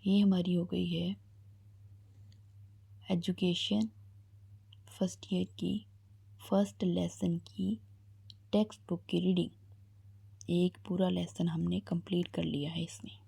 یہ ہماری ہو گئی ہے ایجوکیشن فرسٹ ایئر کی فرسٹ لیسن کی ٹیکسٹ بک کی ریڈنگ۔ ایک پورا لیسن ہم نے کمپلیٹ کر لیا ہے اس میں۔